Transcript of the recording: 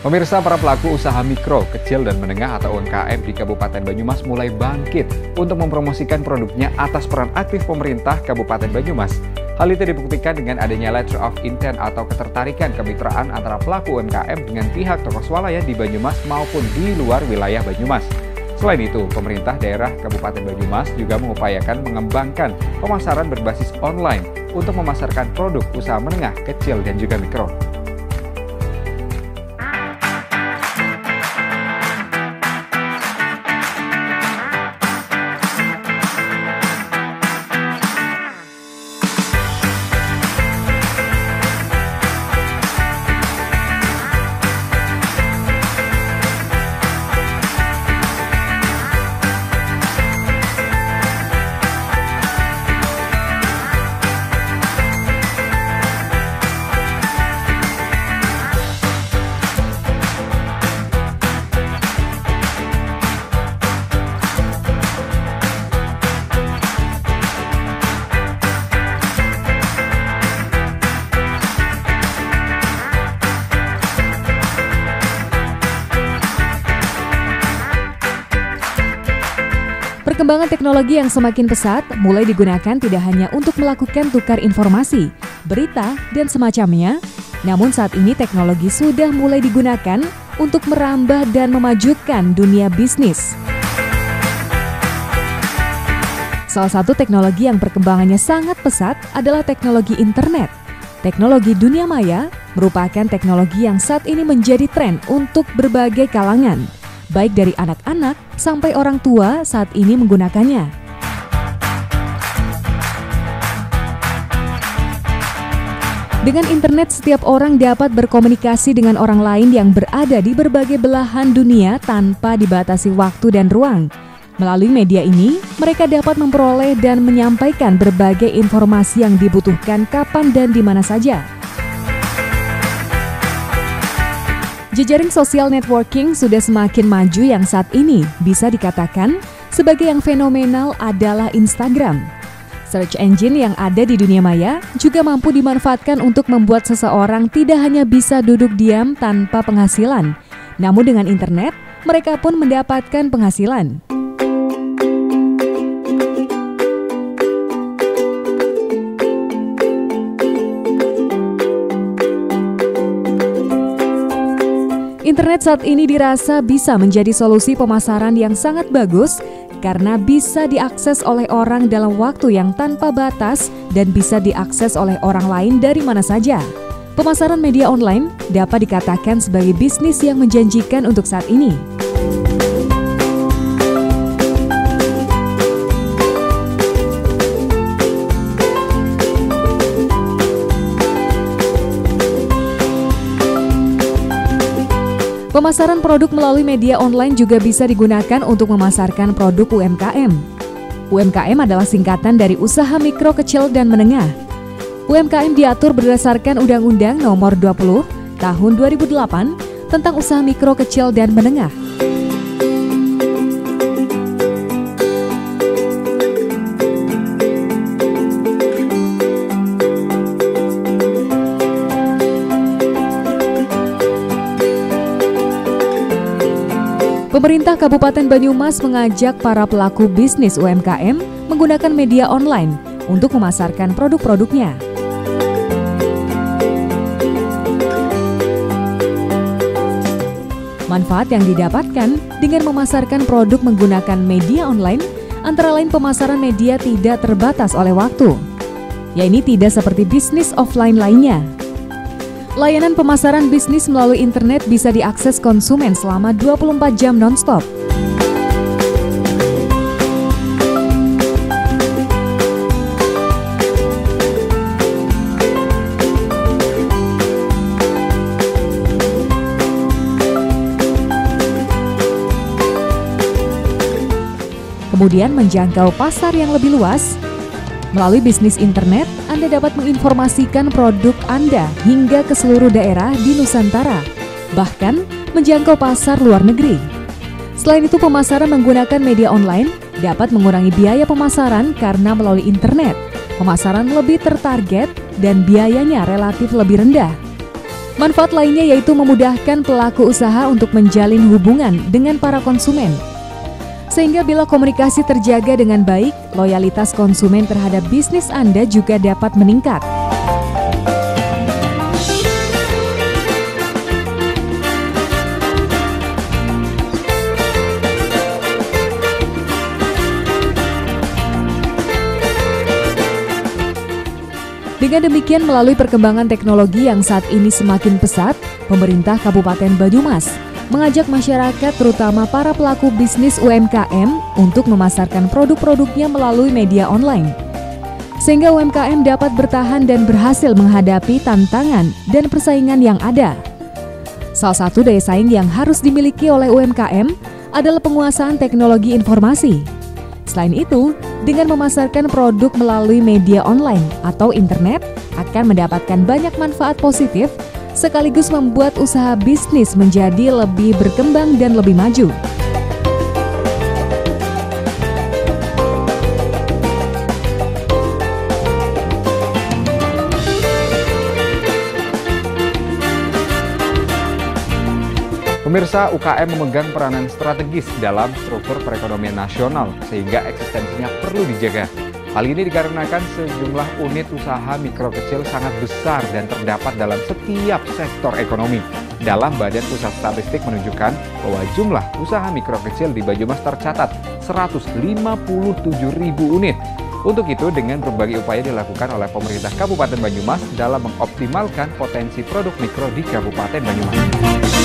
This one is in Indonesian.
Pemirsa, para pelaku usaha mikro, kecil, dan menengah atau UMKM di Kabupaten Banyumas mulai bangkit untuk mempromosikan produknya atas peran aktif pemerintah Kabupaten Banyumas. Hal itu dibuktikan dengan adanya letter of intent atau ketertarikan kemitraan antara pelaku UMKM dengan pihak toko swalaya di Banyumas maupun di luar wilayah Banyumas. Selain itu, pemerintah daerah Kabupaten Banyumas juga mengupayakan mengembangkan pemasaran berbasis online untuk memasarkan produk usaha menengah, kecil, dan juga mikro. Perkembangan teknologi yang semakin pesat mulai digunakan tidak hanya untuk melakukan tukar informasi, berita, dan semacamnya, namun saat ini teknologi sudah mulai digunakan untuk merambah dan memajukan dunia bisnis. Salah satu teknologi yang perkembangannya sangat pesat adalah teknologi internet. Teknologi dunia maya merupakan teknologi yang saat ini menjadi tren untuk berbagai kalangan, baik dari anak-anak sampai orang tua saat ini menggunakannya. Dengan internet, setiap orang dapat berkomunikasi dengan orang lain yang berada di berbagai belahan dunia tanpa dibatasi waktu dan ruang. Melalui media ini, mereka dapat memperoleh dan menyampaikan berbagai informasi yang dibutuhkan kapan dan di mana saja. Jejaring sosial networking sudah semakin maju yang saat ini bisa dikatakan sebagai yang fenomenal adalah Instagram. Search engine yang ada di dunia maya juga mampu dimanfaatkan untuk membuat seseorang tidak hanya bisa duduk diam tanpa penghasilan, namun dengan internet mereka pun mendapatkan penghasilan. Internet saat ini dirasa bisa menjadi solusi pemasaran yang sangat bagus karena bisa diakses oleh orang dalam waktu yang tanpa batas dan bisa diakses oleh orang lain dari mana saja. Pemasaran media online dapat dikatakan sebagai bisnis yang menjanjikan untuk saat ini. Pemasaran produk melalui media online juga bisa digunakan untuk memasarkan produk UMKM. UMKM adalah singkatan dari usaha mikro, kecil, dan menengah. UMKM diatur berdasarkan Undang-Undang Nomor 20 Tahun 2008 tentang usaha mikro, kecil, dan menengah. Pemerintah Kabupaten Banyumas mengajak para pelaku bisnis UMKM menggunakan media online untuk memasarkan produk-produknya. Manfaat yang didapatkan dengan memasarkan produk menggunakan media online antara lain pemasaran media tidak terbatas oleh waktu. Ya, ini tidak seperti bisnis offline lainnya. Layanan pemasaran bisnis melalui internet bisa diakses konsumen selama 24 jam non-stop. Kemudian menjangkau pasar yang lebih luas. Melalui bisnis internet, Anda dapat menginformasikan produk Anda hingga ke seluruh daerah di Nusantara, bahkan menjangkau pasar luar negeri. Selain itu, pemasaran menggunakan media online dapat mengurangi biaya pemasaran karena melalui internet, pemasaran lebih tertarget dan biayanya relatif lebih rendah. Manfaat lainnya yaitu memudahkan pelaku usaha untuk menjalin hubungan dengan para konsumen. Sehingga bila komunikasi terjaga dengan baik, loyalitas konsumen terhadap bisnis Anda juga dapat meningkat. Dengan demikian, melalui perkembangan teknologi yang saat ini semakin pesat, pemerintah Kabupaten Banyumas mengajak masyarakat terutama para pelaku bisnis UMKM untuk memasarkan produk-produknya melalui media online. Sehingga UMKM dapat bertahan dan berhasil menghadapi tantangan dan persaingan yang ada. Salah satu daya saing yang harus dimiliki oleh UMKM adalah penguasaan teknologi informasi. Selain itu, dengan memasarkan produk melalui media online atau internet akan mendapatkan banyak manfaat positif sekaligus membuat usaha bisnis menjadi lebih berkembang dan lebih maju. Pemirsa, UKM memegang peranan strategis dalam struktur perekonomian nasional sehingga eksistensinya perlu dijaga. Hal ini dikarenakan sejumlah unit usaha mikro kecil sangat besar dan terdapat dalam setiap sektor ekonomi. Dalam Badan Pusat Statistik menunjukkan bahwa jumlah usaha mikro kecil di Banyumas tercatat 157.000 unit. Untuk itu, dengan berbagai upaya dilakukan oleh pemerintah Kabupaten Banyumas dalam mengoptimalkan potensi produk mikro di Kabupaten Banyumas.